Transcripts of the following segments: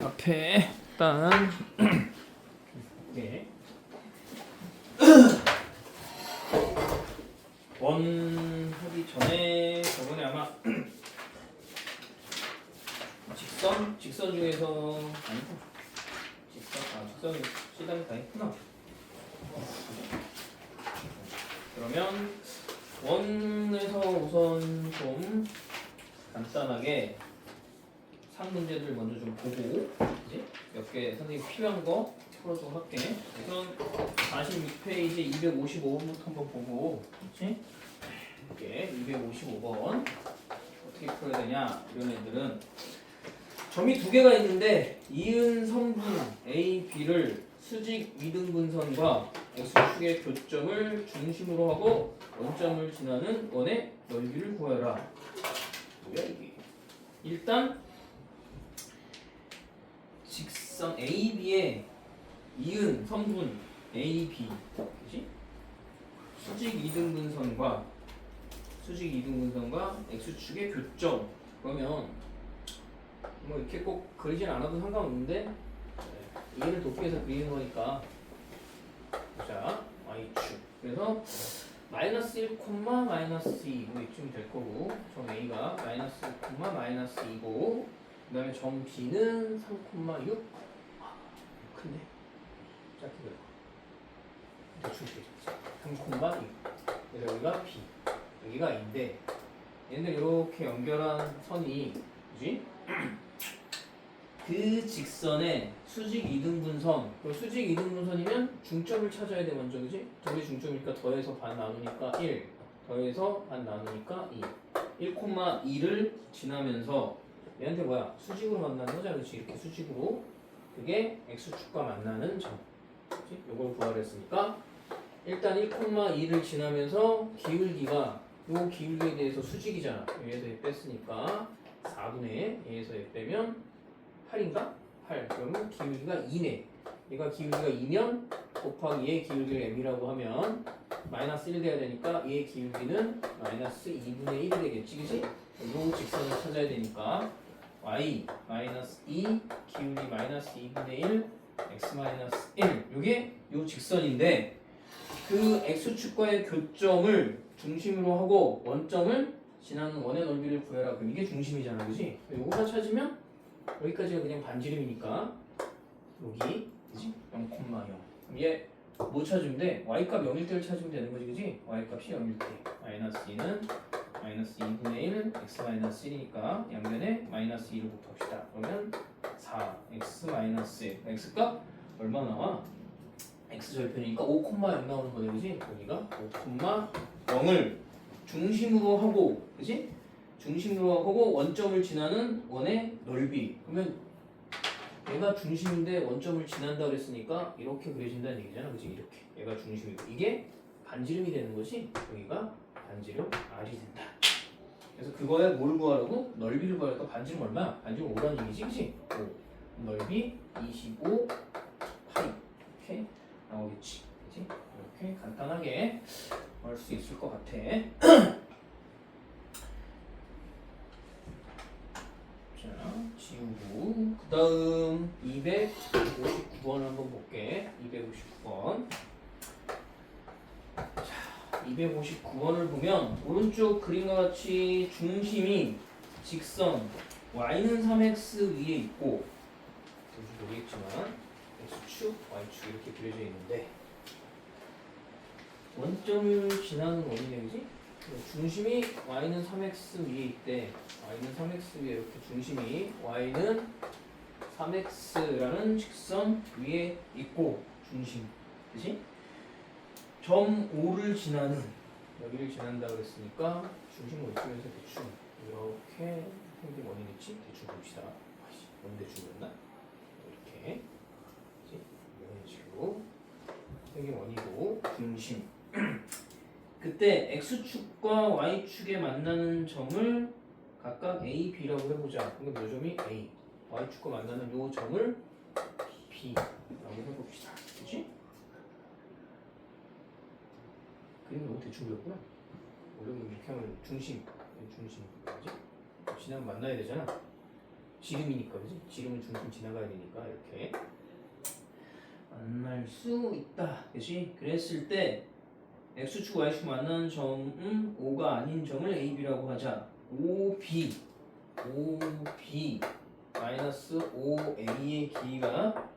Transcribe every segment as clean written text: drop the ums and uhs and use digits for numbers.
앞에 일단 네. 원 하기 전에 저번에 아마 직선 중에서 아니고 직선이 시단이 다 했구나. 그러면 원에서 우선 좀 간단하게 상 문제들 먼저 좀 보고 이제 몇 개 선생님 필요한 거 풀어주고 할게. 우선 46페이지 255번부터 한번 보고, 그렇지? 이렇게 255번 어떻게 풀어야 되냐? 이런 애들은 점이 두 개가 있는데 이은 성분 A, B를 수직 위등분선과 x축의 교점을 중심으로 하고 원점을 지나는 원의 넓이를 구하라. 뭐야 이게? 일단 직선 AB의 이은 성분 AB, 그렇지? 수직 이등분선과 x축의 교점. 그러면 뭐 이렇게 꼭 그리진 않아도 상관없는데 이해를 돕기 위해서 그리는 거니까. 자, y축. 그래서 마이너스 1, 마이너스 2 이쯤 될 거고, 점 A가 마이너스 1, 마이너스 2고, 그 다음에 점 B는 3,6. 큰데? 작게 그려. 대충 되죠. 3,2. 그래서 여기가 B, 여기가 A인데, 얘들 이렇게 연결한 선이, 그지? 그 직선의 수직 이등분선. 수직 이등분선이면 중점을 찾아야 돼 먼저, 그지? 둘이 중점이니까 더해서 반 나누니까 1, 더해서 반 나누니까 2. 1,2를 지나면서 얘한테 뭐야? 수직으로 만나는 거잖아, 그렇지? 이렇게 수직으로. 그게 x축과 만나는 점. 그렇지? 요걸 구하랬으니까 일단 1,2를 지나면서 기울기가, 요 기울기에 대해서 수직이잖아. 얘에서 얘 뺐으니까 4분의 얘에서 얘 빼면 8인가? 8. 그러면 기울기가 2네. 얘가 기울기가 2면 곱하기 얘의 기울기를 m이라고 하면 마이너스 1 돼야 되니까 얘의 기울기는 마이너스 2분의 1이 되겠지, 그치? 요 직선을 찾아야 되니까 y 마이너스 2 기울기 마이너스 2분의 1 x 마이너스 1. 요게 요 직선인데 그 x축과의 교점을 중심으로 하고 원점을 지나는 원의 넓이를 구해라. 그럼 이게 중심이잖아, 그치? 요거만 찾으면 여기까지가 그냥 반지름이니까 여기 그치? 0,0. 얘 뭐 찾으면 돼? y값 0일 때를 찾으면 되는 거지, 그치? y값이 0일 때 마이너스 2는 마이너스 2분의 1 x 마이너스 1이니까 양변에 마이너스 2를 곱합시다. 그러면 4 x 마이너스 1. x값 얼마 나와? x 절편이니까 5,0 나오는 거네, 그치? 여기가 5,0을 중심으로 하고, 그치? 중심으로 하고 원점을 지나는 원의 넓이. 그러면 얘가 중심인데 원점을 지난다 그랬으니까 이렇게 그려진다는 얘기잖아, 그치? 이렇게 얘가 중심이고 이게 반지름이 되는 것이 여기가 반지름 R이 된다. 그래서 그거에 뭘 구하라고? 넓이를 구하니까 반지름 얼마? 반지름 5라는 얘기지, 그치? 5. 넓이 25 파이 이렇게 나오겠지, 그치? 이렇게 간단하게 할 수 있을 것 같아. 지우고 그 다음 259번 한번 볼게. 259번. 자, 259번을 보면 오른쪽 그림과 같이 중심이 직선 y는 3x 위에 있고, 뭔지 모르겠지만 x축, y축 이렇게 그려져 있는데 원점을 지나는 원이네, 그지? 중심이 y는 3x 위에 있대. y는 3x 위에 이렇게 중심이 y는 3x라는 직선 위에 있고 중심, 그치? 점 5를 지나는 여기를 지난다 그랬으니까 중심을 이쪽에서 대충 이렇게 생긴 원이겠지? 대충 봅시다. 뭔 대충이었나? 이렇게, 그치? 이런 식으로 생긴 원이고 중심. 그때 x축과 y축에 만나는 점을 각각 a, b라고 해보자. 그러니까 요 점이 a, y축과 만나는 요 점을 b라고 해봅시다. 그치? 그림 너무 대충 그렸구나. 원래 이렇게 하면 중심, 그지? 지나면 만나야 되잖아. 지름이니까 그지? 지름은 중심 지나가야 되니까 이렇게 만날 수 있다 그지? 그랬을 때 x축 y축 만나는 점은 O가 아닌 점을 AB라고 하자. OB 마이너스 OA의 길이가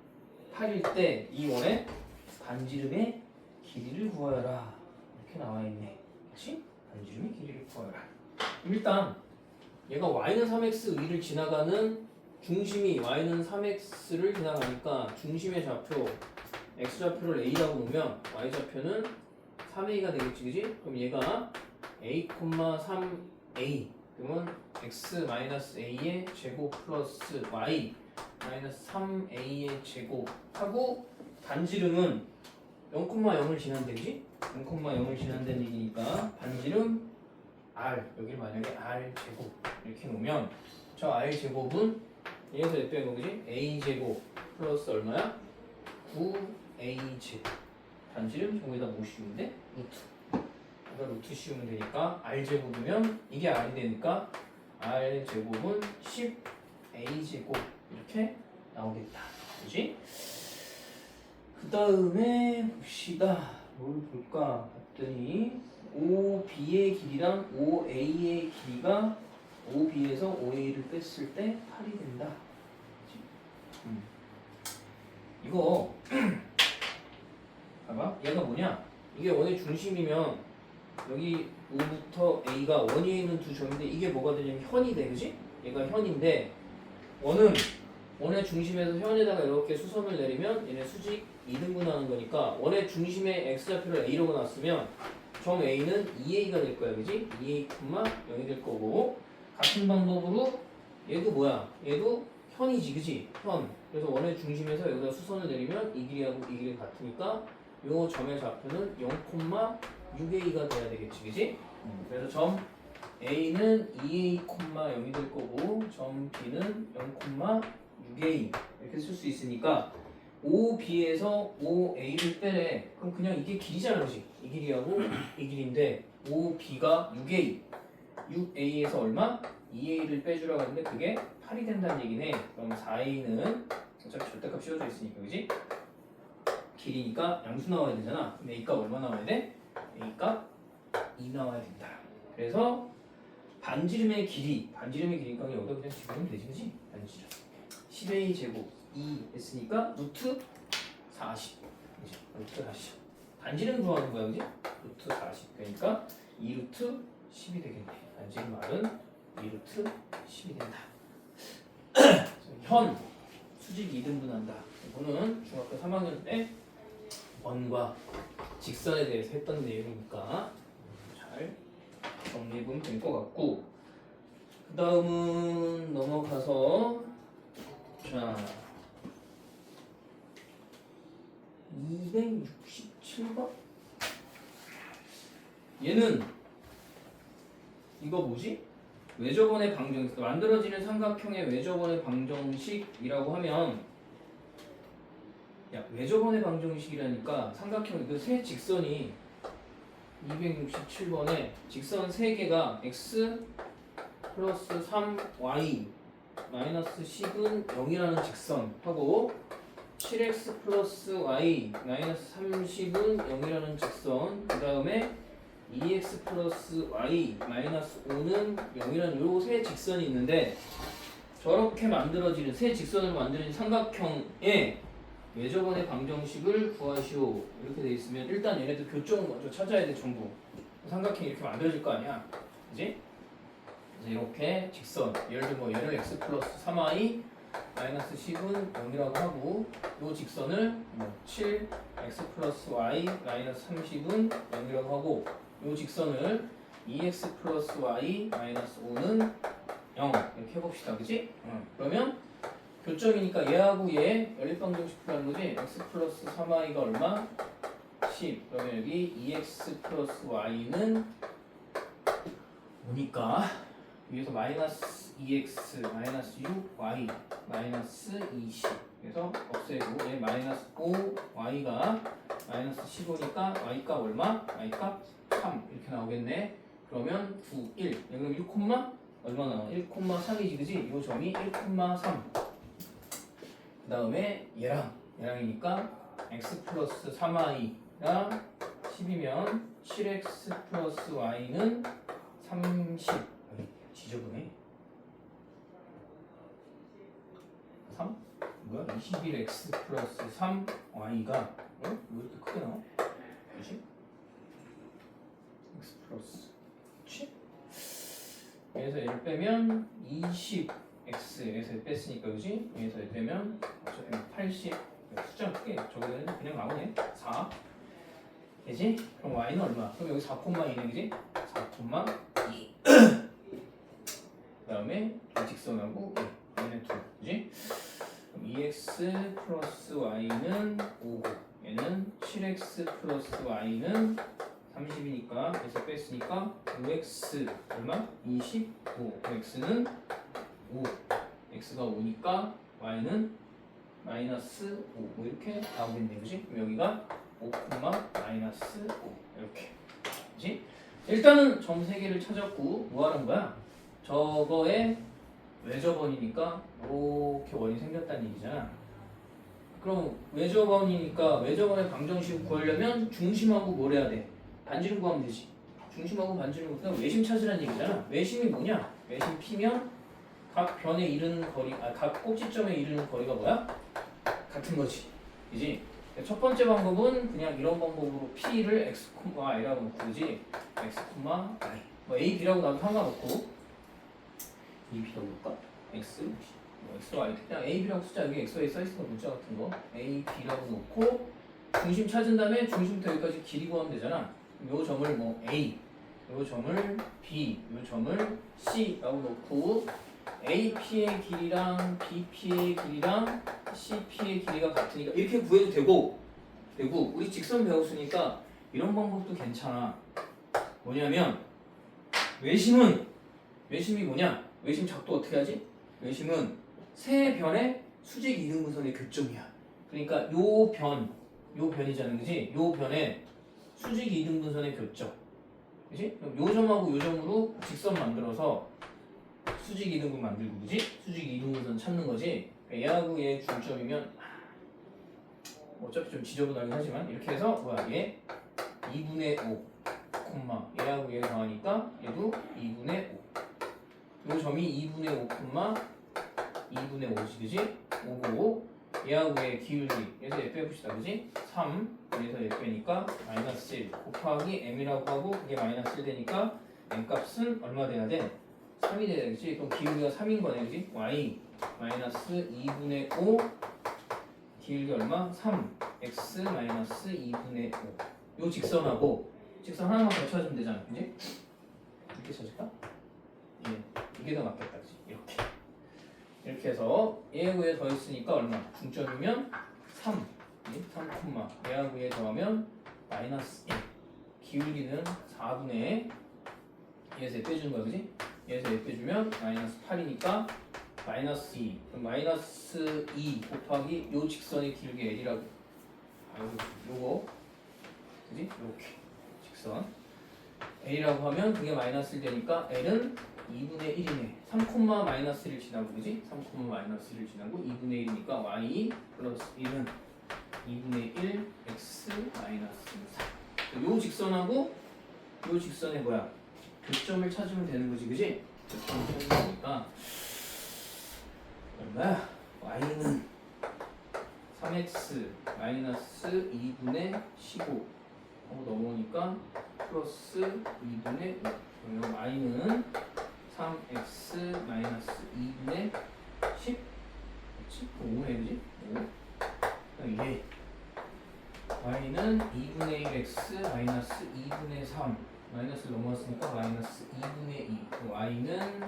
8일 때 이 원의 반지름의 길이를 구하여라 이렇게 나와있네 그치? 반지름의 길이를 구하여라. 일단 얘가 y는 3x 위를 지나가는 중심이 y는 3x를 지나가니까 중심의 좌표 x좌표를 a라고 놓으면 y좌표는 3a가 되겠지 그지? 그럼 얘가 a, 3a 그러면 x-a의 제곱 플러스 y 3a의 제곱 하고 반지름은 0,0을 지난다는 얘기지? 0,0을 지난다는 얘기니까 반지름 r 여기를 만약에 r 제곱 이렇게 놓으면 저 r 제곱은 얘에서 몇 배인 거지? a 제곱 플러스 얼마야? 9a 제곱 반지름 저거에다 뭐 씌우면 돼? 루트 여기다 루트 씌우면 되니까 r 제곱이면 이게 r이 되니까 r 제곱은 10a 제곱 이렇게 나오겠다 그지? 그 다음에 봅시다 뭘 볼까 봤더니 OB의 길이랑 OA의 길이가 OB에서 OA를 뺐을 때 8이 된다 그치? 이거 봐봐 얘가 뭐냐 이게 원의 중심이면 여기 O부터 A가 원위에 있는 두 점인데 이게 뭐가 되냐면 현이 돼 그지? 얘가 현인데 원의 중심에서 현에다가 이렇게 수선을 내리면 얘네 수직 2등분하는 거니까 원의 중심에 x좌표를 a라고 놨으면 점 a는 2a가 될 거야 그지? 2a, 0이 될 거고 같은 방법으로 얘도 뭐야? 얘도 현이지 그지? 현 그래서 원의 중심에서 여기다 수선을 내리면 이 길이하고 이 길이 같으니까 요 점의 좌표는 0,6a가 돼야 되겠지 그지? 그래서 점 a는 2a, 0이 될 거고 점 b는 0,6a 이렇게 쓸 수 있으니까 OB에서 OA를 빼래. 그럼 그냥 이게 길이잖아, 그렇지? 이 길이하고 이 길인데 OB가 6A, 6A에서 얼마? 2A를 빼주라고 하는데 그게 8이 된다는 얘기네. 그럼 4A는 어차피 절대값 씌워져 있으니까, 그지? 길이니까 양수 나와야 되잖아. 그럼 A값 얼마 나와야 돼? A값 2 나와야 된다. 그래서 반지름의 길이니까 여기다 그냥 집어넣으면 되지, 그지? 반지름. 10A 제곱 2 했으니까 루트 40 그치? 루트 40 반지름 구하는 거야 그지? 루트 40 그러니까 2루트 10이 되겠네 반지름 R은 2루트 10이 된다 현 수직 2등분한다 이거는 중학교 3학년 때 원과 직선에 대해서 했던 내용이니까 잘 정리해보면 될 것 같고 그 다음은 넘어가서 자 267번? 얘는 이거 뭐지? 외접원의 방정식 만들어지는 삼각형의 외접원의 방정식이라고 하면 야 외접원의 방정식이라니까 삼각형 그 세 직선이 267번에 직선 3개가 x 플러스 3y 마이너스 10은 0이라는 직선하고 7x 플러스 y 마이너스 30은 0이라는 직선 그 다음에 2x 플러스 y 마이너스 5는 0이라는 요 세 직선이 있는데 저렇게 만들어지는 세 직선을 만드는 삼각형의 외접원의 방정식을 구하시오 이렇게 돼 있으면 일단 얘네들 교점을 먼저 찾아야 돼 전부 삼각형이 이렇게 만들어질 거 아니야 그지? 그래서 이렇게 직선 예를 들면 얘를 x 플러스 3y 마이너스 10은 0이라고 하고 이 직선을 7 x 플러스 y 마이너스 30은 0이라고 하고 이 직선을 2x 플러스 y 마이너스 5는 0 이렇게 해봅시다 그치? 그러면 교점이니까 얘하고 얘 연립방정식 구하는 거지 x 플러스 3y가 얼마? 10 그러면 여기 2x 플러스 y는 5니까 위에서 마이너스 2x 마이너스 6y 마이너스 20 그래서 없애고 얘 마이너스 5y가 마이너스 15니까 y값 얼마? y값 3 이렇게 나오겠네 그러면 9, 1 여기 1, 얼마나 1,3이지 그지? 요 점이 1,3. 그 다음에 얘랑이니까 x 플러스 3y가 10이면 7x 플러스 y는 30. 지저분해. 3? 뭐야? 21x 플러스 3y가 왜 이렇게 크게 나와? 그치? x 플러스 그치? 여기서 얘를 빼면 20x에서 뺐으니까 그지? 여기서 얘 빼면 어차피 80 숫자 크게 저기는 그냥 나오네 4 그지? 그럼 y는 얼마? 그럼 여기 4,2네 그지? 4,2 그 다음에 직선하고 얘는 2 그지? 그럼 2x 플러스 y는 5고 얘는 7x 플러스 y는 30이니까 그래서 뺐으니까 5x 얼마? 25 x는 5 x가 5니까 y는 마이너스 5 뭐 이렇게 나오겠네 그지? 그럼 여기가 5, 마이너스 5 이렇게 그지? 일단은 점 3개를 찾았고 뭐 하는 거야? 저거에 외접원이니까 이렇게 원이 생겼다는 얘기잖아. 그럼 외접원이니까 외접원의 방정식 구하려면 중심하고 뭘 해야 돼? 반지름 구하면 되지. 중심하고 반지름 구하면 외심 찾으라는 얘기잖아. 외심이 뭐냐? 외심 P면 각 변에 이르는 거리, 각 꼭지점에 이르는 거리가 뭐야? 같은 거지. 그지? 첫 번째 방법은 그냥 이런 방법으로 P를 x, y라고 놓고 그지? x, y. 뭐 a, b라고 나도 상관없고 a, b라고 놓을까? x, 뭐 x, y. 그냥 a, b라고 숫자 여기 x, y 써있어 문자 같은 거 a, b라고 놓고 중심 찾은 다음에 중심부터 여기까지 길이 구하면 되잖아. 요 점을 뭐 a, 요 점을 b, 요 점을 c라고 놓고 AP의 길이랑 BP의 길이랑 CP의 길이가 같으니까 이렇게 구해도 되고 우리 직선 배웠으니까 이런 방법도 괜찮아. 뭐냐면 외심이 뭐냐? 외심 작도 어떻게 하지? 외심은 세 변의 수직 이등분선의 교점이야. 그러니까 요 변이잖아, 그지? 요 변의 수직 이등분선의 교점, 그지? 그럼 요 점하고 요 점으로 직선 만들어서 수직 이등분 만들고 그지? 수직 이등분선 찾는 거지. 얘하고 얘 중점이면 어차피 좀 지저분하긴 하지만 이렇게 해서 뭐야 얘 2분의 5 콤마 얘하고 얘 더하니까 얘도 2분의 5. 요 점이 2분의 5 콤마 2분의 5지 그지? 5고 얘하고 얘 기울기 그래서 얘 빼봅시다 그지? 3 그래서 얘 빼니까 마이너스 1 곱하기 m이라고 하고 그게 마이너스 1 되니까 m 값은 얼마 돼야 돼? 3이 돼야 되겠지? 그럼 기울기가 3인 거네, 그지? y 마이너스 2분의 5 기울기 얼마? 3 x 마이너스 2분의 5. 요 직선하고 직선 하나만 더 찾으면 되잖아, 그지? 이렇게 찾을까? 예, 이게 더 맞겠다, 그지? 이렇게 해서 얘하고 얘 더했으니까 얼마? 중점이면 3 3, 얘하고 얘 더하면 마이너스 1 기울기는 4분의 얘에서 얘 빼주는 거야, 그지? 얘에서 얘 빼주면 마이너스 8이니까 마이너스 2 그럼 마이너스 2 곱하기 요 직선의 기울기 L이라고 요거 그지? 요렇게 직선 L이라고 하면 그게 마이너스 1 되니까 L은 2분의 1이네 3, 마이너스 1을 지나고 그지? 3, 마이너스 1을 지나고 2분의 1이니까 Y 플러스 1은 2분의 1 X 마이너스 4 요 직선하고 요 직선에 뭐야? 교점을 찾으면 되는 거지, 그지? 교점을 찾으니까 얼마야? y는 3x 마이너스 2분의 15 하고 넘어오니까 플러스 2분의 5 그러면 y는 3x 마이너스 2분의 10 그렇지? 5네, 그지? 5 이게 y는 2분의 1x 마이너스 2분의 3 마이너스 넘어왔으니까 마이너스 2분의 2 y는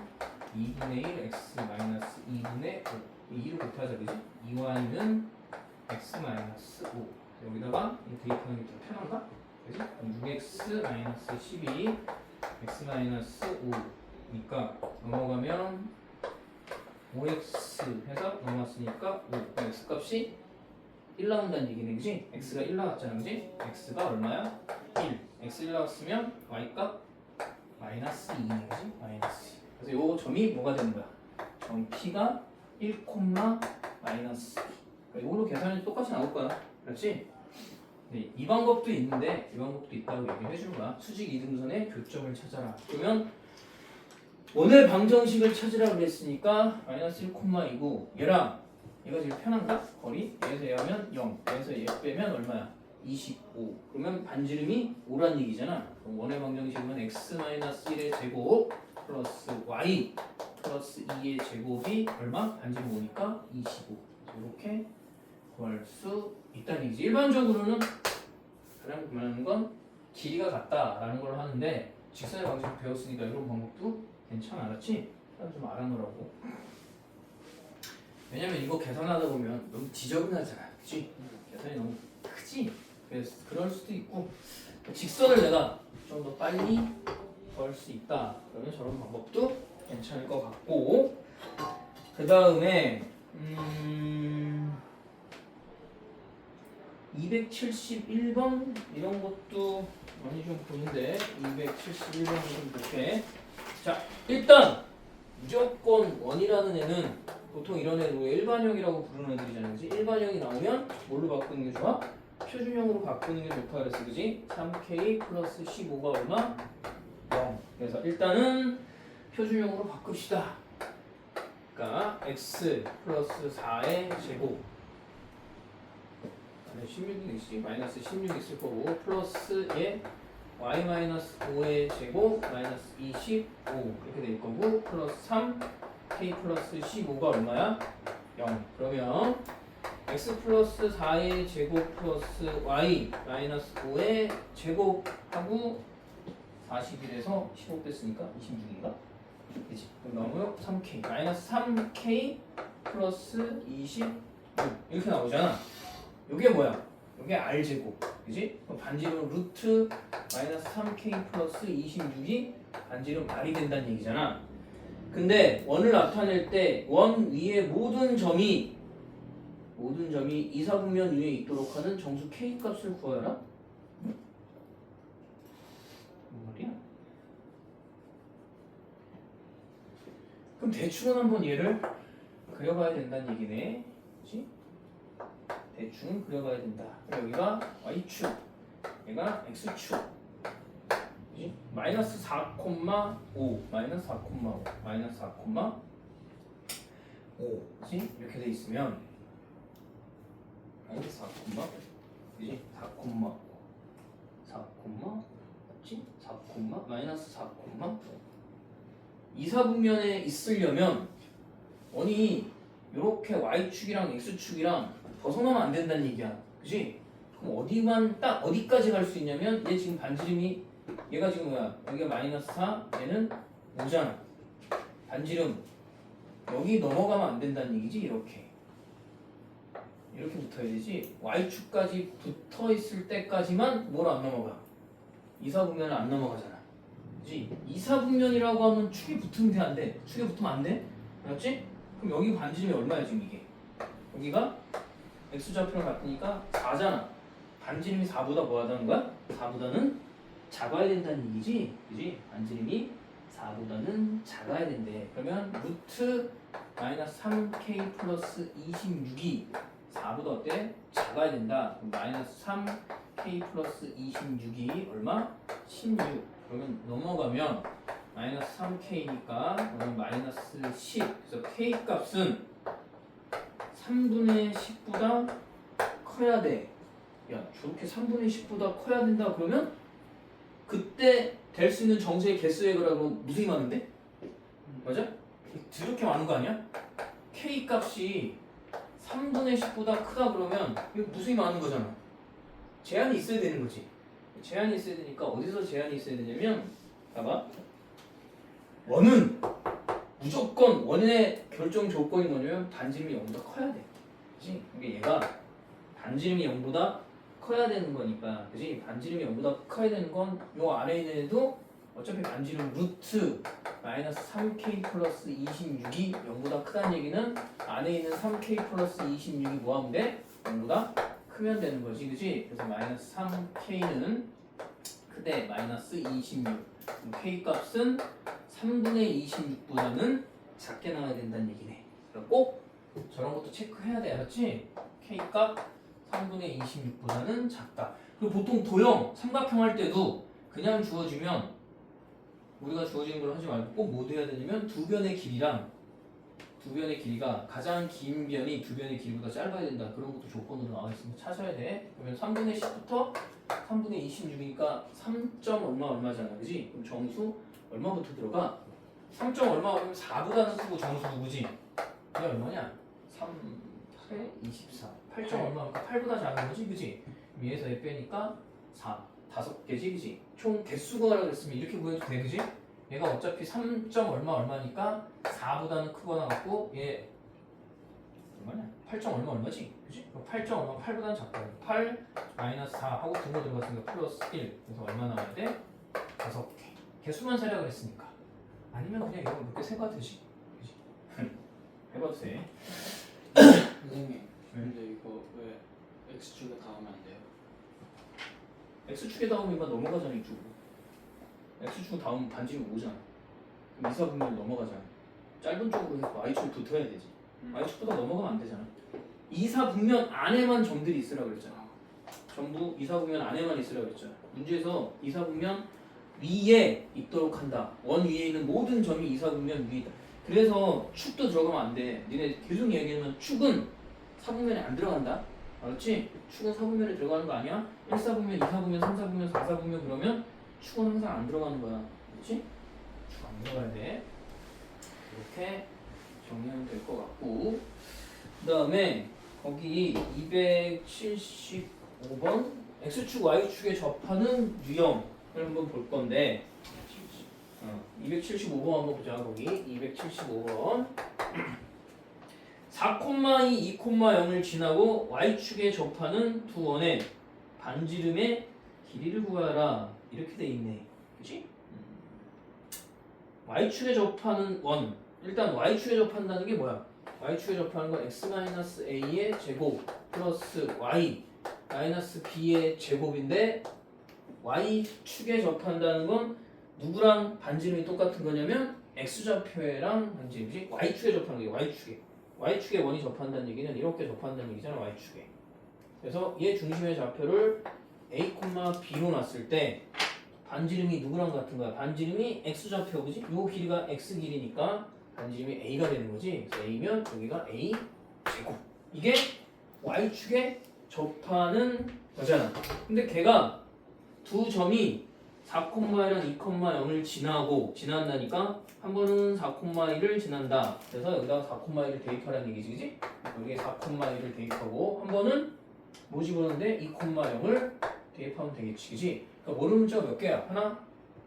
2분의 1 x 마이너스 2분의 5 2를 곱하자 그지? 2y는 x 마이너스 5 여기다가 대입하는 게 더 편한가? 그지? 6x 마이너스 12 x 마이너스 5니까 넘어가면 5x 해서 넘어왔으니까 5 x 값이 1 나온다는 얘기네, 그지? x가 1 나왔잖아, 그지? x가 얼마야? 1 x 1 나왔으면 y 값 마이너스 2네, 그지? 마이너스 그래서 요 점이 뭐가 되는 거야? 점 P가 1, 마이너스 2. 이걸로 계산이 똑같이 나올 거야. 그렇지? 네, 이 방법도 있는데 이 방법도 있다고 얘기해 주는 거야. 수직 이등분선의 교점을 찾아라. 그러면 원의 방정식을 찾으라고 그랬으니까 마이너스 1,2고 얘랑 얘가 제일 편한가? 거리? 얘에서 얘 하면 0 얘에서 얘 빼면 얼마야? 25. 그러면 반지름이 5란 얘기잖아. 그럼 원의 방정식은 x-1의 제곱 플러스 y 플러스 2의 제곱이 얼마? 반지름 5니까 25. 이렇게 구할 수 있다는 얘기지. 일반적으로는 가장 말하는 건 길이가 같다라는 걸 하는데 직선의 방식을 배웠으니까 이런 방법도 괜찮아. 알았지? 좀 알아놓으라고. 왜냐면 이거 계산하다 보면 너무 지저분하잖아. 그치? 계산이 너무 크지? 그래서 그럴 수도 있고 직선을 내가 좀 더 빨리 구할 수 있다. 그러면 저런 방법도 괜찮을 것 같고 그 다음에 271번 이런 것도 많이 좀 보는데 271번 좀 볼게. 자 일단 무조건 원이라는 애는 보통 이런 애를 일반형이라고 부르는 애들이잖아. 그지? 일반형이 나오면 뭘로 바꾸는 게 좋아? 표준형으로 바꾸는 게 좋다 그랬어. 그지? 3k 플러스 15가 얼마? 0. 그래서 일단은 표준형으로 바꿉시다. 그러니까 x 플러스 4의 제곱 16이 있지? 마이너스 16 있을 거고 플러스에 y 마이너스 5의 제곱 마이너스 25 이렇게 될 거고 플러스 3 k 플러스 15가 얼마야? 0. 그러면 x 플러스 4의 제곱 플러스 y 마이너스 5의 제곱하고 41에서 15 뺐으니까 26인가? 그치? 그럼 나오면 3k 마이너스 3k 플러스 26 이렇게 나오잖아. 요게 뭐야? 요게 r제곱 그치? 그럼 반지름 루트 마이너스 3k 플러스 26이 반지름 r이 된다는 얘기잖아. 근데 원을 나타낼 때 원 위의 모든 점이 이사분면 위에 있도록 하는 정수 k 값을 구하라? 뭔 말이야? 그럼 대충은 한번 얘를 그려봐야 된다는 얘기네. 그치? 대충 그려봐야 된다. 여기가 y축, 얘가 x축. 그치? 마이너스 4,5, 마이너스 4,5, 마이너스 4,5. 그치? 이렇게 돼 있으면 마이너스 4,5, 그치? 4,5, 4, 맞지? 4, 마이너스 4, 이사분면에 있으려면 원이 이렇게 y축이랑 x축이랑 벗어나면 안 된다는 얘기야. 그치? 그럼 어디까지 갈 수 있냐면 얘 지금 반지름이 얘가 지금 뭐야? 여기가 마이너스 4, 얘는 5잖아. 반지름 여기 넘어가면 안 된다는 얘기지. 이렇게 붙어야 되지. y축까지 붙어 있을 때까지만 뭘 안 넘어가? 이사분면을 안 넘어가잖아. 그치? 이사분면이라고 하면 축이 붙으면 돼, 안 돼? 축에 붙으면 안 돼? 알았지? 그럼 여기 반지름이 얼마야 지금 이게? 여기가 x좌표랑 같으니까 4잖아. 반지름이 4보다 뭐 하다는 거야? 4보다는 작아야 된다는 얘기지. 그지? 반지름이 4보다는 작아야 된대. 그러면 루트 마이너스 3k 플러스 26이 4보다 어때? 작아야 된다. 그럼 마이너스 3k 플러스 26이 얼마? 16. 그러면 넘어가면 마이너스 3k니까 그러면 마이너스 10. 그래서 k 값은 3분의 10보다 커야 돼. 야, 저렇게 3분의 10보다 커야 된다 그러면 그때 될 수 있는 정수의 개수의 그라고 무수히 많은데? 맞아? 드럽게 많은 거 아니야? k 값이 3분의 10보다 크다 그러면 이거 무수히 많은 거잖아. 제한이 있어야 되는 거지. 제한이 있어야 되니까 어디서 제한이 있어야 되냐면 봐봐. 원은 무조건 원의 결정 조건이 뭐냐면 반지름이 0보다 커야 돼. 그치? 그러니까 얘가 반지름이 0보다 커야 되는 거니까. 그치? 반지름이 0보다 커야 되는 건 요 아래에 있는 애도 어차피 반지름 루트 마이너스 3k 플러스 26이 0보다 크다는 얘기는 안에 있는 3k 플러스 26이 뭐 하면 돼? 0보다 크면 되는 거지. 그치? 그래서 마이너스 3k는 크대 마이너스 26. k 값은 3분의 26보다는 작게 나와야 된다는 얘기네. 그러니까 꼭 저런 것도 체크해야 돼. 알았지? K값 3분의 26보다는 작다. 그리고 보통 도형, 삼각형 할 때도 그냥 주어지면 우리가 주어진 걸 하지 말고 꼭 뭐 해야 되냐면 두 변의 길이랑 두 변의 길이가 가장 긴 변이 두 변의 길이보다 짧아야 된다. 그런 것도 조건으로 나와 있으니까 찾아야 돼. 그러면 3분의 10부터 3분의 26이니까 3점 얼마 얼마잖아. 그지? 그럼 정수 얼마부터 들어가? 3점 얼마 그러면 4보다는 크고 정수 누구지? 이게 얼마냐? 3, 8에 24. 8점 얼마니까 8보다 작은 거지? 그지? 위에서 에 빼니까 4. 5개지? 그지? 총 개수가 하라고 했으면 이렇게 구해도 돼. 그지? 얘가 어차피 3점 얼마 얼마니까 4보다는 크거나 같고 얘 얼마냐? 8점 얼마 얼마지? 그지? 8점 얼마 8보다는 작다. 8 마이너스 4 하고 등호 들어갔으니까 플러스 1. 그래서 얼마 나와야 돼? 5개. 개수만 세라고 했으니까. 아니면 그냥 이거 몇 개 세봐도 되지. 그지? 해봐도 돼. 선생님, 근데 이거 왜 x축에 닿으면 안 돼요? X축에 닿으면 이만 넘어가잖아 이쪽으로. X축 다음 반지름 오잖아. 그럼 이사분면 넘어가잖아. 짧은 쪽으로 해서 Y축 붙어야 되지. Y축보다 넘어가면 안 되잖아. 이사분면 안에만 점들이 있으라고 그랬잖아. 전부 이사분면 안에만 있으라고 그랬잖아. 문제에서 이사분면 위에 있도록 한다. 원 위에 있는 모든 점이 이사분면 위에 있다. 그래서 축도 들어가면 안 돼. 니네 계속 얘기하면 축은 사분면에 안 들어간다. 알았지? 축은 사분면에 들어가는 거 아니야? 1사분면, 2사분면, 3사분면, 4사분면 그러면 축은 항상 안 들어가는 거야. 그렇지? 축 안 들어가야 돼. 이렇게 정리하면 될 것 같고 그 다음에 거기 275번 X축, Y축에 접하는 유형을 한번 볼 건데 275번 한번 보자. 거기 275번 4,2, 2,0을 지나고 Y축에 접하는 두 원의 반지름의 길이를 구하라. 이렇게 돼 있네. 그치? Y축에 접하는 원. 일단 Y축에 접한다는 게 뭐야? Y축에 접하는 건 X-A의 제곱 플러스 Y 마이너스 B의 제곱인데 Y축에 접한다는 건 누구랑 반지름이 똑같은 거냐면 X좌표랑 반지름이지. Y축에 접하는 게 Y축에 원이 접한다는 얘기는 이렇게 접한다는 얘기잖아. Y축에. 그래서 얘 중심의 좌표를 A, B로 놨을 때 반지름이 누구랑 같은 거야? 반지름이 X좌표 그지? 요 길이가 X 길이니까 반지름이 A가 되는 거지. 그래서 A면 여기가 A 제곱. 이게 Y축에 접하는 거잖아. 근데 걔가 두 점이 4,1랑 2,0을 지난다니까 한 번은 4,1을 지난다. 그래서 여기다가 4,1을 대입하라는 얘기지, 그지? 여기에 4,1을 대입하고 한 번은 뭐 집어넣는데 2,0을 대입하면 되겠지, 그지? 그러니까 모르는 문자가 몇 개야? 하나,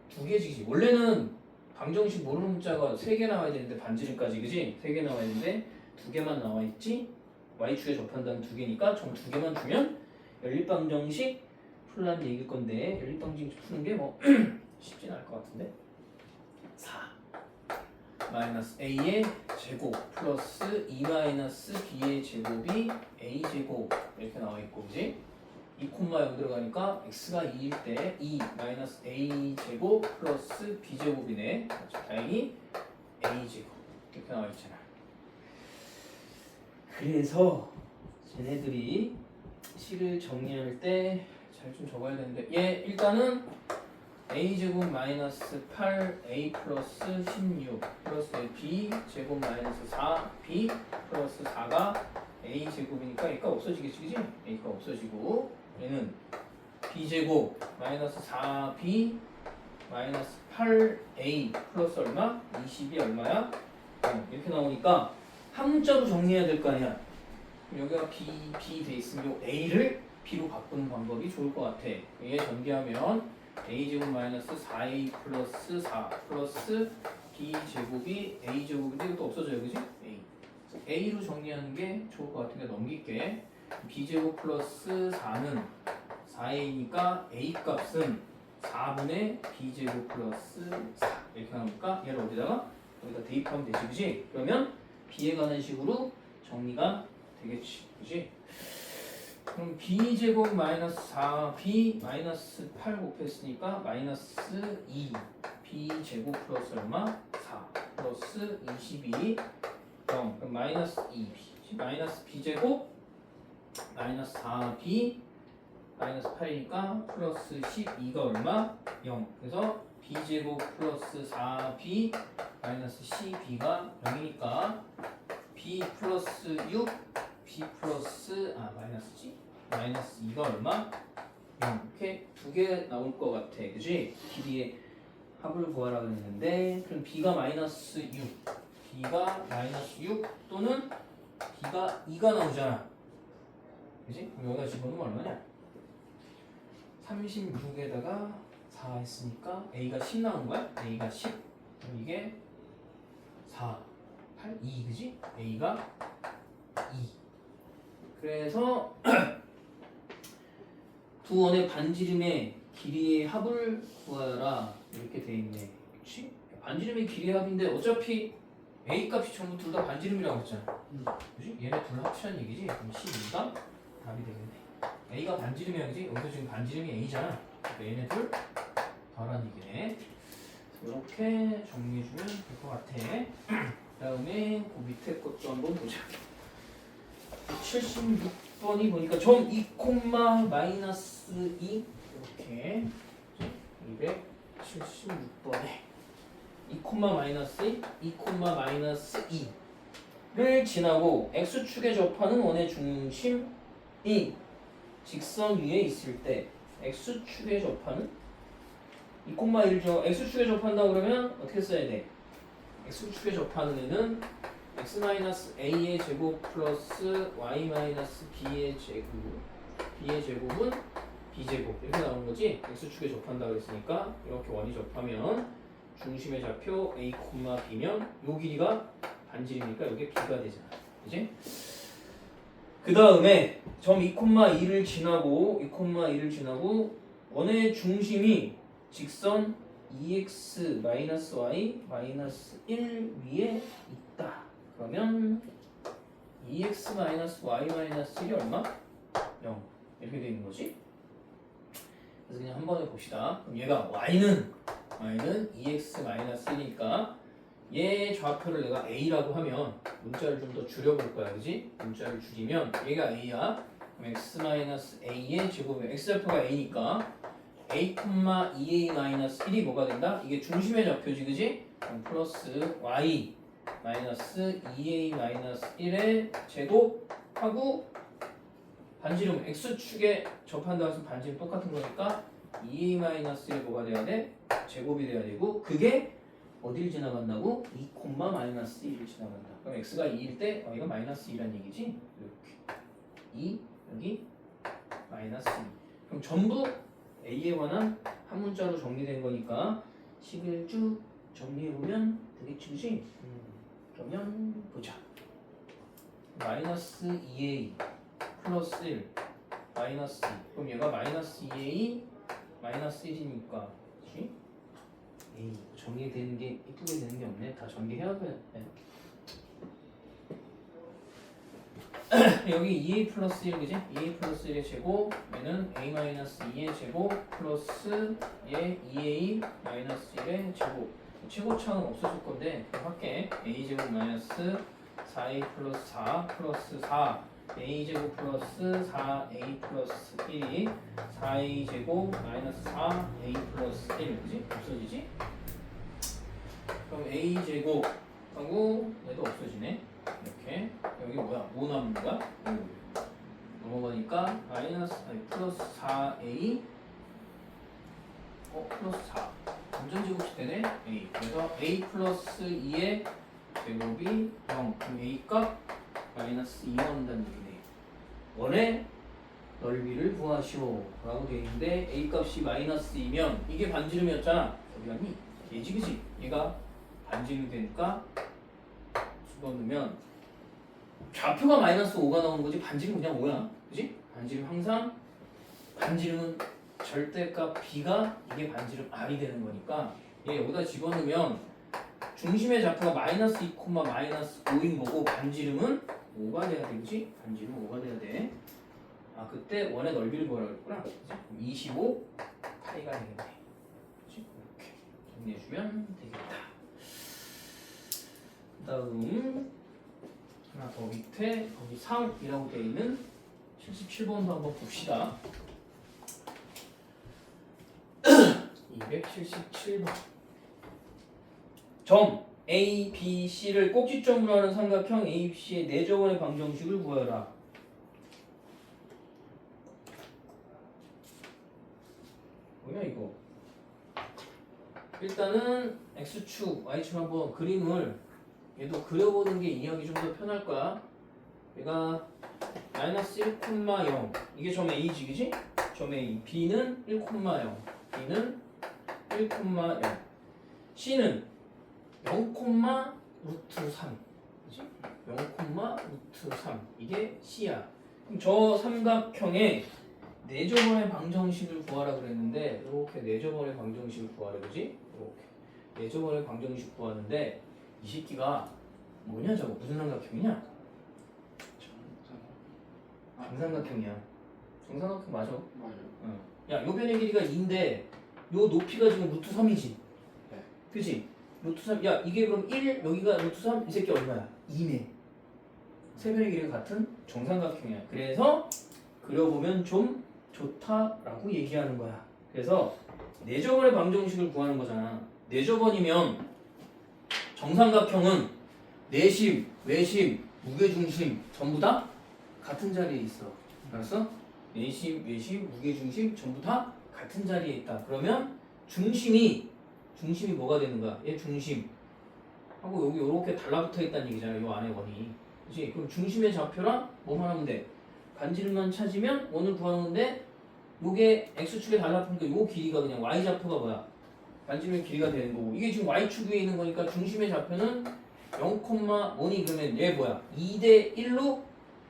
두 개지, 그지? 원래는 방정식 모르는 문자가 3개 나와야 되는데 반지름까지, 그지? 3개 나와야 되는데 2개만 나와 있지? Y축에 접한다는 2개니까 총 2개만 주면 연립방정식 풀라는 얘기일 건데 연립방정식 푸는 게 뭐 쉽진 않을 것 같은데 4 마이너스 A의 제곱 플러스 2 마이너스 B의 제곱이 A 제곱 이렇게 나와 있고 그지? 2,0 들어가니까 x가 2일 때 2 마이너스 A 제곱 플러스 B 제곱이네. 다행히 A 제곱 이렇게 나와 있잖아. 그래서 쟤네들이 식을 정리할 때 잘 좀 적어야 되는데 얘 일단은 a제곱 마이너스 8a 플러스 16 플러스 b 제곱 마이너스 4b 플러스 4가 a 제곱이니까 얘가 없어지겠지 그지? a가 없어지고 얘는 b제곱 마이너스 4b 마이너스 8a 플러스 얼마? 20이 얼마야? 이렇게 나오니까 한 문자로 정리해야 될 거 아니야. 여기가 b 돼 있으면 요 a를 b로 바꾸는 방법이 좋을 것 같아. 얘 전개하면 a제곱 마이너스 4a 플러스 4 플러스 b제곱이 a제곱인데 이것도 없어져요. 그지? a로 정리하는 게 좋을 것 같으니까 넘길게. b제곱 플러스 4는 4a니까 a 값은 4분의 b제곱 플러스 4 이렇게 나오니까 얘를 어디다가 대입하면 되지. 그지? 그러면 b에 관한 식으로 정리가 되겠지. 그지? 그럼 b제곱 마이너스 4b 마이너스 8 곱했으니까 마이너스 2 b제곱 플러스 얼마? 4 플러스 22 0 그럼 마이너스 2b 마이너스 b제곱 마이너스 4b 마이너스 8이니까 플러스 12가 얼마? 0 그래서 b제곱 플러스 4b 마이너스 cb가 0이니까 b 플러스 6 b 플러스 마이너스지? 마이너스 2가 얼마? 0 이렇게 두 개 나올 것 같아 그지? 길이의 합을 구하라 그랬는데 그럼 b가 마이너스 6 b가 마이너스 6 또는 b가 2가 나오잖아 그지? 그럼 여기다 집어넣으면 얼마냐? 36에다가 4 했으니까 a가 10 나온 거야? a가 10 그럼 이게 4 8 2 그지? a가 2 그래서 두 원의 반지름의 길이의 합을 구하라 이렇게 돼 있네 그치? 반지름의 길이의 합인데 어차피 a 값이 전부 둘 다 반지름이라고 했잖아 그치? 얘네 둘 합치는 얘기지? 그럼 12가 답이 되겠네 a가 반지름이야 그지? 여기서 지금 반지름이 a잖아 그러니까 얘네 둘 다란 얘기네 이렇게 정리해주면 될 것 같아 그 다음에 그 밑에 것도 한번 보자 76번이 보니까 점 2, 마이너스 2 이렇게 276번에 2, 마이너스 2, 2, 마이너스 2를 지나고 x축에 접하는 원의 중심이 직선 위에 있을 때 x축에 접하는 2, 1죠. x축에 접한다 그러면 어떻게 써야 돼? x축에 접하는 애는 x-a의 제곱 플러스 y-b의 제곱은 b제곱 이렇게 나오는 거지? x축에 접한다 그랬으니까 이렇게 원이 접하면 중심의 좌표 a, b면 요 길이가 반지름이니까 여기 b가 되잖아 그지? 그 다음에 점 2, 2를 지나고 원의 중심이 직선 2x-y-1 위에 있다 그러면 2x-y-1이 얼마? 0 이렇게 되어 있는 거지 그래서 그냥 한 번에 봅시다 그럼 얘가 y는 2x-1이니까 얘 좌표를 내가 a라고 하면 문자를 좀 더 줄여볼 거야 그지? 문자를 줄이면 얘가 a야 그럼 x-a의 제곱이면 x좌표가 a니까 a,2a-1이 뭐가 된다? 이게 중심의 좌표지 그지? 그럼 플러스 y 마이너스 2a-1의 제곱하고 반지름 x축에 접한다고 해서 반지름 똑같은 거니까 2a-1이 뭐가 돼야 돼? 제곱이 돼야 되고 그게 어딜 지나간다고? 2, 마이너스 1을 지나간다 그럼 x가 2일 때 y가 마이너스 2란 얘기지? 이렇게 2 여기 마이너스 2 그럼 전부 a에 관한 한 문자로 정리된 거니까 식을 쭉 정리해보면 되겠지 그지? 그러면 보자 마이너스 2a 플러스 1 마이너스 2 그럼 얘가 마이너스 2a 마이너스 1이니까 그치? 에이 정리되는 게 이쁘게 되는 게 없네 다 정리해야 돼 여기 2a 플러스 1 그지? 2a 플러스 1의 제곱 얘는 a 마이너스 2의 제곱 플러스 얘 2a 마이너스 1의 제곱 최고차는 없어질 건데 그럼 할게 a 제곱 마이너스 4a 플러스 4 플러스 4 a 제곱 플러스 4a 플러스 1이 4a 제곱 마이너스 4a 플러스 1 그지? 없어지지? 그럼 a 제곱 하고 얘도 없어지네 이렇게 여기 뭐야? 뭐 남는 거야? 넘어가니까 플러스 4a 플러스 4 점전제곱이 되네 a 그래서 a 플러스 2의 제곱이 0 그럼 a 값 마이너스 2 나온다는 얘기네 원의 넓이를 구하시오 라고 되어 있는데 a 값이 마이너스 2면 이게 반지름이었잖아 어디 갔니? 얘지 그지? 얘가 반지름이 되니까 집어넣으면 좌표가 마이너스 5가 나오는 거지 반지름 그냥 5야 그지? 반지름 항상 반지름은 절대값 b가 이게 반지름 r이 되는 거니까 얘 여기다 집어넣으면 중심의 좌표가 마이너스 2, 마이너스 5인 거고 반지름은 5가 돼야 되지? 반지름은 5가 돼야 돼. 아 그때 원의 넓이를 구하라고 했구나. 그치? 25 파이가 되겠네. 그치? 이렇게 확인해주면 되겠다. 그 다음 하나 더 밑에 거기 상이라고 되어 있는 77번도 한번 봅시다. 277번 점 A, B, C를 꼭지점으로 하는 삼각형 A, B, C의 내저번의 방정식을 구하라. 뭐야 이거? 일단은 X축, Y축 한번 그림을 얘도 그려보는 게 이해하기 좀 더 편할 거야. 얘가 마이너스 1,0 이게 점 A지 그지? 점 A B는 1,0 B는 1,0 C는 0, 루트 3 그지? 0, 루트 3 이게 C야. 그럼 저 삼각형의 내저번의 방정식을 구하라 그랬는데 이렇게 내저번의 방정식을 구하라 그지? 이렇게 내저번의 방정식 구하는데 이 새끼가 뭐냐 저거 무슨 삼각형이냐? 정삼각형이야. 정삼각형 맞아. 맞아요. 야, 요 변의 길이가 2인데 요 높이가 지금 루트 3이지. 네. 그지? 루트 3. 야, 이게 그럼 1 여기가 루트 3 이 새끼 얼마야? 2네. 세 변의 길이가 같은 정삼각형이야. 그래서 그려보면 좀 좋다라고 얘기하는 거야. 그래서 내저번의 방정식을 구하는 거잖아. 내저번이면 정삼각형은 내심, 외심, 무게중심 전부 다 같은 자리에 있어. 알았어? 내심, 외심, 무게중심 전부 다 같은 자리에 있다. 그러면 중심이 뭐가 되는 거야? 얘 중심 하고 여기 이렇게 달라붙어 있다는 얘기잖아. 요 안에 원이. 그렇지? 그럼 중심의 좌표랑 뭐만 하면 돼? 반지름만 찾으면 원을 구하는 건데 요게 x축에 달라붙으니까 요 길이가 그냥 y좌표가 뭐야? 반지름의 길이가 되는 거고 이게 지금 y축 위에 있는 거니까 중심의 좌표는 0,1이 그러면 얘 뭐야? 2대 1로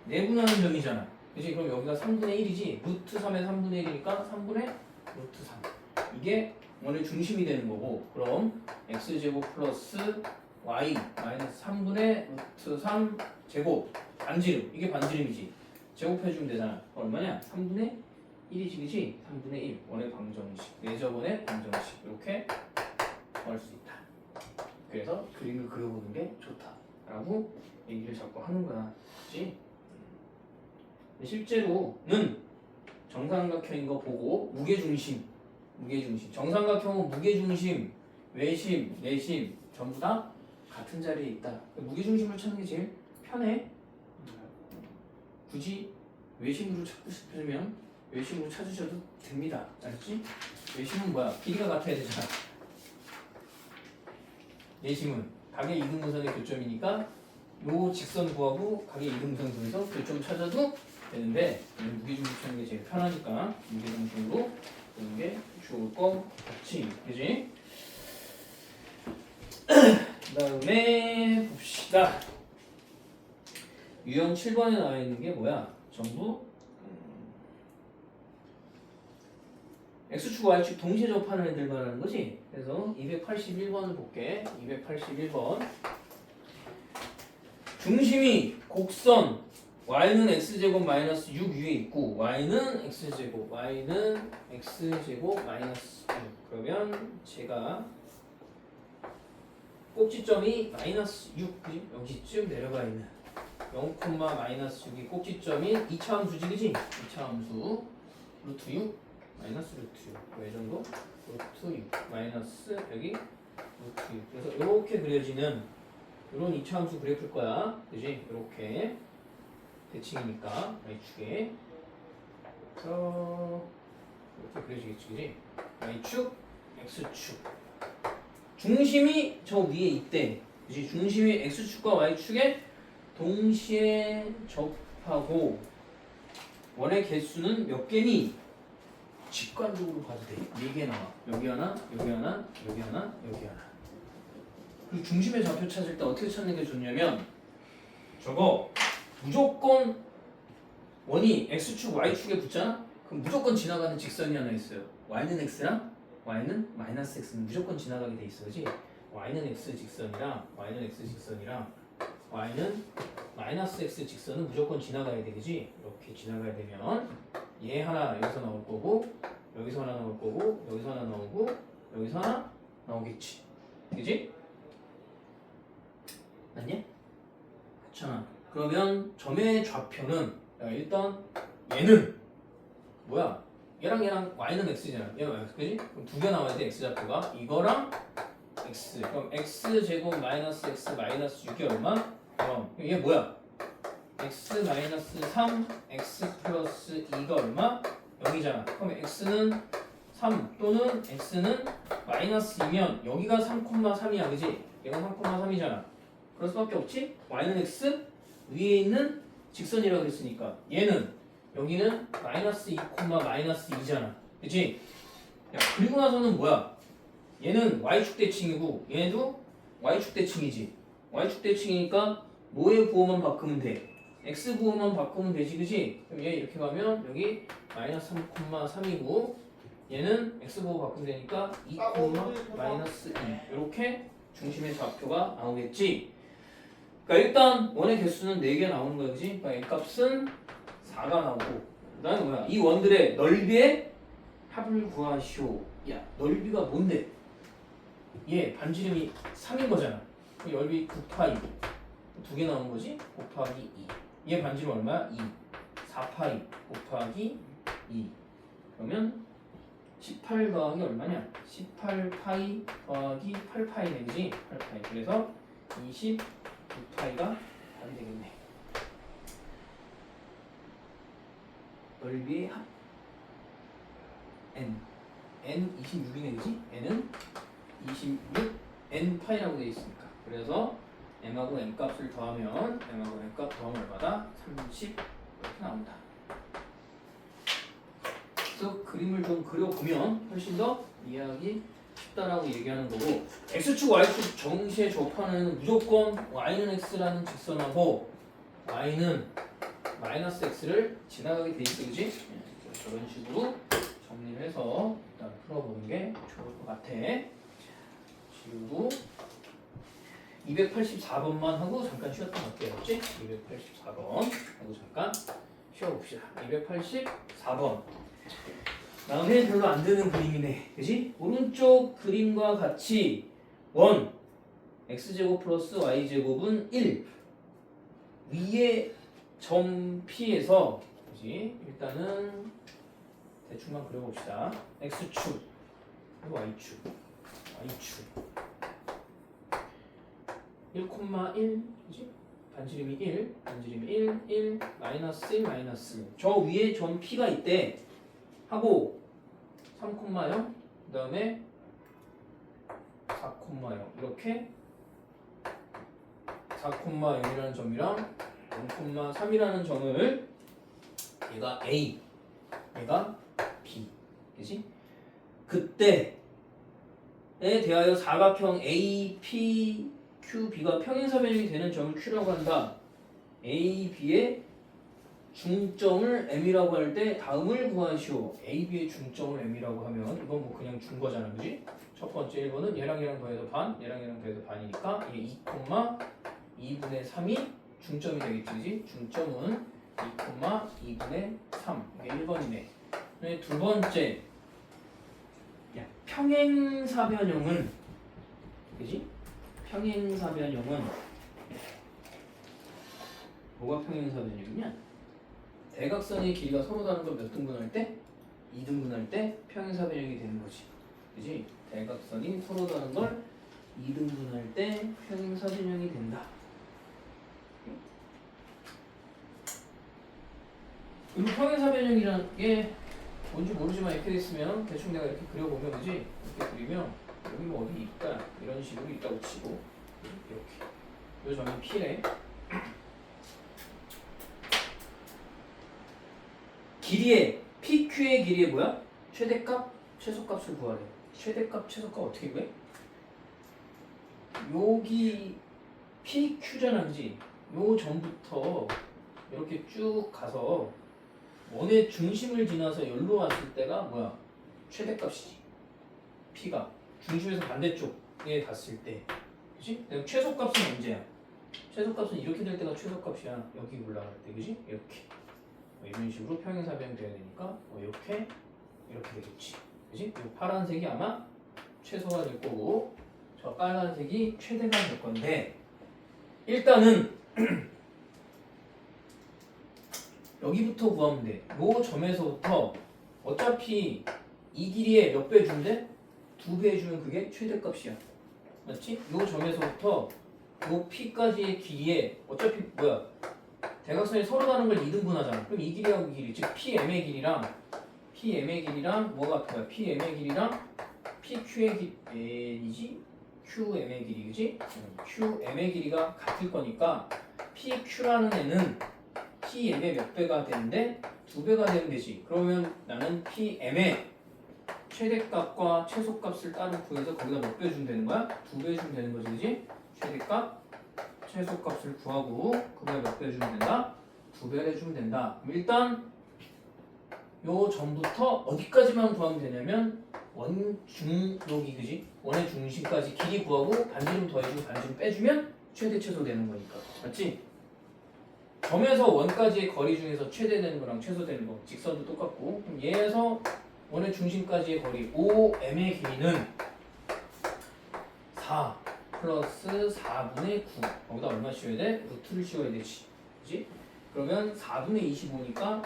내분하는 점이잖아. 그치? 그럼 여기가 3분의 1이지 루트 3의 3분의 1이니까 3분의 루트 3 이게 원의 중심이 되는 거고 그럼 x제곱 플러스 y 마이너스 3분의 루트 3 제곱 반지름 이게 반지름이지 제곱해주면 되잖아. 얼마냐? 3분의 1이지 그치? 3분의 1 원의 방정식 내저번의 방정식 이렇게 구할 수 있다. 그래서 그림을 그려보는 게 좋다라고 얘기를 자꾸 하는 거야. 그치? 실제로는 정삼각형인 거 보고 무게중심 정삼각형은 무게중심 외심 내심 전부 다 같은 자리에 있다. 무게중심을 찾는 게 제일 편해. 굳이 외심으로 찾고 싶으면 외심으로 찾으셔도 됩니다. 알았지? 외심은 뭐야? 길이가 같아야 되잖아. 내심은 각의 이등분선의 교점이니까 요 직선 구하고 각의 이등분선 중에서 교점 찾아도 되는데 무게중심 찾는 게 제일 편하니까 무게중심으로 보는 게 좋을 것 같지, 그지? 그 다음에 봅시다. 유형 7번에 나와 있는 게 뭐야? 전부 X축, Y축 동시에 접하는 애들 말하는 거지? 그래서 281번을 볼게. 281번. 중심이 곡선 y는 x제곱 마이너스 6 위에 있고 y는 x제곱 마이너스 6 그러면 제가 꼭지점이 마이너스 6 그지? 여기쯤 내려가 있는 0, 마이너스 6이 꼭지점인 2차 함수지 그지? 2차 함수 루트 6 마이너스 루트 6 왜 정도? 루트 6 마이너스 여기 루트 6 그래서 이렇게 그려지는 이런 2차 함수 그래프일 거야 그지? 이렇게 대칭이니까 y축에 그래서 이렇게 그려지겠지 그지? y축, x축 중심이 저 위에 있대 그지? 중심이 x축과 y축에 동시에 접하고 원의 개수는 몇 개니? 직관적으로 봐도 돼 4개 나와 여기 하나, 여기 하나, 여기 하나, 여기 하나 그리고 중심의 좌표 찾을 때 어떻게 찾는 게 좋냐면 저거 무조건 원이 x축, y축에 붙잖아? 그럼 무조건 지나가는 직선이 하나 있어요. y는 x랑 y는 마이너스 x는 무조건 지나가게 돼 있어, 그렇지? y는 x 직선이랑 y는 마이너스 x 직선은 무조건 지나가야 되겠지? 이렇게 지나가야 되면 얘 하나 여기서 나올 거고 여기서 하나 나올 거고 여기서 하나 나오고 여기서 하나 나오겠지. 그지? 맞냐? 그렇잖아. 그러면 점의 좌표는 일단 얘는 뭐야? 얘랑 y는 x잖아. 얘는 x, 그지? 그럼 두 개 나와야 돼. x 좌표가 이거랑 x. 그럼 x 제곱 마이너스 x 마이너스 6이 얼마? 그럼 얘 뭐야? x 마이너스 3 x 플러스 2가 얼마? 0이잖아. 그럼 x는 3 또는 x는 마이너스 2면 여기가 3,3이야, 그지? 얘가 3,3이잖아. 그럴 수밖에 없지? y는 x 위에 있는 직선이라고 했으니까 얘는 여기는 마이너스 2, 마이너스 2잖아, 그치? 야, 그리고 나서는 뭐야? 얘는 y축 대칭이고 얘도 y축 대칭이지. y축 대칭이니까 뭐의 부호만 바꾸면 돼? x 부호만 바꾸면 되지, 그치? 그럼 얘 이렇게 가면 여기 마이너스 3,3이고 얘는 x 부호 바꾸면 되니까 2, 마이너스 2 이렇게 중심의 좌표가 나오겠지. 그러니까 일단 원의 개수는 4개 나오는 거야, 그치? 그러니까 n 값은 4가 나오고 그 다음에 뭐야? 이 원들의 넓이의 합을 구하시오. 야, 넓이가 뭔데? 얘 반지름이 3인 거잖아. 넓이 9파이 두 개 나오는 거지? 곱하기 2. 얘 반지름 얼마야? 2. 4파이 곱하기 2. 그러면 18 더하기 얼마냐? 18파이 더하기 8파이네, 그지? 8파이. 그래서 29파이가 답이 되겠네. 넓이의 합 n 26이네, 그지? n은 26 n 파이라고 되어 있으니까. 그래서 m하고 n 값을 더하면 m하고 n 값 더하면 얼마다? 30 이렇게 나온다. 그래서 그림을 좀 그려보면 훨씬 더 이해하기 쉽다라고 얘기하는 거고, x축 y축 정시에 접하는 무조건 y는 x라는 직선하고 y는 마이너스 x를 지나가게 돼 있어, 그지? 저런 식으로 정리를 해서 일단 풀어보는 게 좋을 것 같아. 지우고 284번만 하고 잠깐 쉬었다 갈게요. 그렇지? 284번 하고 잠깐 쉬어봅시다. 284번 마음에 별로 안 드는 그림이네, 그지? 오른쪽 그림과 같이 원 x제곱 플러스 y제곱은 1 위에 점 P에서, 그지? 일단은 대충만 그려봅시다. x축 그리고 y축 1,1, 그지? 반지름이 1, 반지름이 1, 마이너스 1, 마이너스. 저 위에 점 P가 있대. 하고 3,0, 그 다음에 4,0 이렇게 4,0이라는 점이랑 0,3이라는 점을 얘가 A, 얘가 B, 그지? 그때에 대하여 사각형 A, P, Q, B가 평행사변형이 되는 점을 Q라고 한다. A, B의 중점을 M이라고 할 때 다음을 구하시오. A, B의 중점을 M이라고 하면 이건 뭐 그냥 준 거잖아, 그지? 첫 번째 1번은 얘랑 더해서 반, 얘랑 더해서 반이니까 얘 2,2분의 3이 중점이 되겠지, 그지? 중점은 2,2분의 3. 이게 1번이네. 두 번째, 평행사변형은, 그지? 평행사변형은 뭐가 평행사변형이냐? 대각선의 길이가 서로 다른 걸 몇 등분할 때? 2등분할 때 평행사변형이 되는 거지, 그지? 대각선이 서로 다른 걸 2등분할 때 평행사변형이 된다. 그리고 평행사변형이라는 게 뭔지 모르지만 이렇게 됐으면 대충 내가 이렇게 그려보면, 그지? 이렇게 그리면 여기 뭐 어디 있다 이런 식으로 있다고 치고 이렇게 이 점이 P래. 길이의 PQ의 길이의 뭐야? 최대값, 최소값을 구하래. 최대값, 최소값 어떻게 구해? 여기 PQ잖아, 그지? 요 점부터 이렇게 쭉 가서 원의 중심을 지나서 여기로 왔을 때가 뭐야? 최대값이지. P가 중심에서 반대쪽에 갔을 때, 그지? 최소값은 언제야? 최소값은 이렇게 될 때가 최소값이야. 여기 올라갈 때, 그지? 이렇게 이런 식으로 평행사변형 돼야 되니까 이렇게 되겠지, 그지? 이 파란색이 아마 최소가 될 거고 저 빨간색이 최대가 될 건데 일단은 여기부터 구하면 돼. 요 점에서부터 어차피 이 길이에 몇 배 준대? 2배 해주면 그게 최대값이야. 맞지? 요 점에서부터 요 P까지의 길이에 어차피 뭐야? 대각선이 서로 다른 걸 2등분하잖아. 그럼 이 길이하고 이 길이 즉 PM의 길이랑 뭐가 같은 거야? PM의 길이랑 PQ의 길이지? QM의 길이 그지? QM의 길이가 같을 거니까 PQ라는 애는 PM의 몇 배가 되는데 2배가 되면 되지. 그러면 나는 PM의 최대값과 최소값을 따로 구해서 거기다 몇 배 주면 되는 거야? 2배 주면 되는 거지, 그지? 최대값, 최소값을 구하고 그거에 몇 배 주면 된다? 2배를 해주면 된다. 그럼 일단 요 점부터 어디까지만 구하면 되냐면 원중력이 그지? 원의 중심까지 길이 구하고 반지름 더해주고 반지름 빼주면 최대 최소 되는 거니까. 맞지? 점에서 원까지의 거리 중에서 최대 되는 거랑 최소 되는 거 직선도 똑같고 그럼 얘에서 원의 중심까지의 거리 OM의 길이는 4 플러스 4분의 9 거기다 얼마 씌워야 돼? 루트를 씌워야 되지 그지? 그러면 4분의 25니까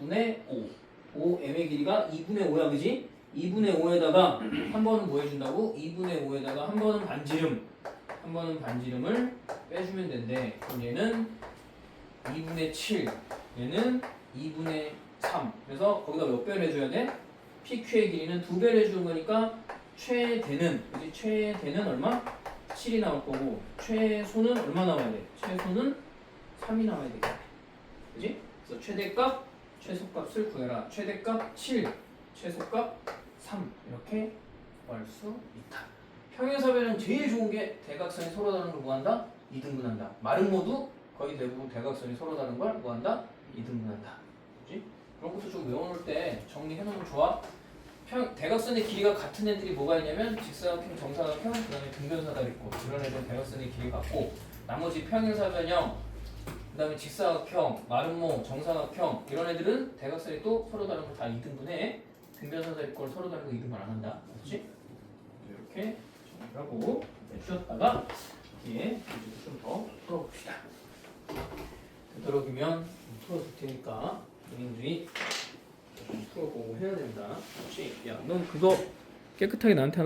2분의 5 OM의 길이가 2분의 5야 그지? 2분의 5에다가 한 번은 뭐 해준다고? 2분의 5에다가 한 번은 반지름을 빼주면 된대. 그럼 얘는 2분의 7 얘는 2분의 3 그래서 거기다 몇 배를 해줘야 돼? PQ의 길이는 2배를 해주는 거니까 최대는 그지? 최대는 얼마? 7이 나올 거고 최소는 얼마 나와야 돼? 최소는 3이 나와야 되겠네 그지? 그래서 최대값 최소값을 구해라. 최대값 7 최소값 3 이렇게 구할 수 있다. 평행사변은 제일 좋은 게 대각선이 서로 다른 걸 뭐한다? 2등분한다. 마름모도 거의 대부분 대각선이 서로 다른 걸 뭐한다? 2등분한다. 그지? 그런 것도 좀 외워놓을 때 정리해놓으면 좋아. 대각선의 길이가 같은 애들이 뭐가 있냐면 직사각형, 정사각형, 그 다음에 등변사다 있고 이런 애들은 대각선의 길이가 같고 나머지 평행사변형, 그 다음에 직사각형, 마름모, 정사각형 이런 애들은 대각선이 또 서로 다른 거 다 2등분해. 등변사다 있고 서로 다른 거 2등분 안 한다. 그렇지? 이렇게 하고 쉬었다가 뒤에 좀 더 풀어봅시다. 되도록이면 풀어줄 테니까 개인주의 좀 풀어보고 해야 된다. 그렇지? 야, 넌 그거 깨끗하게 나한테 하나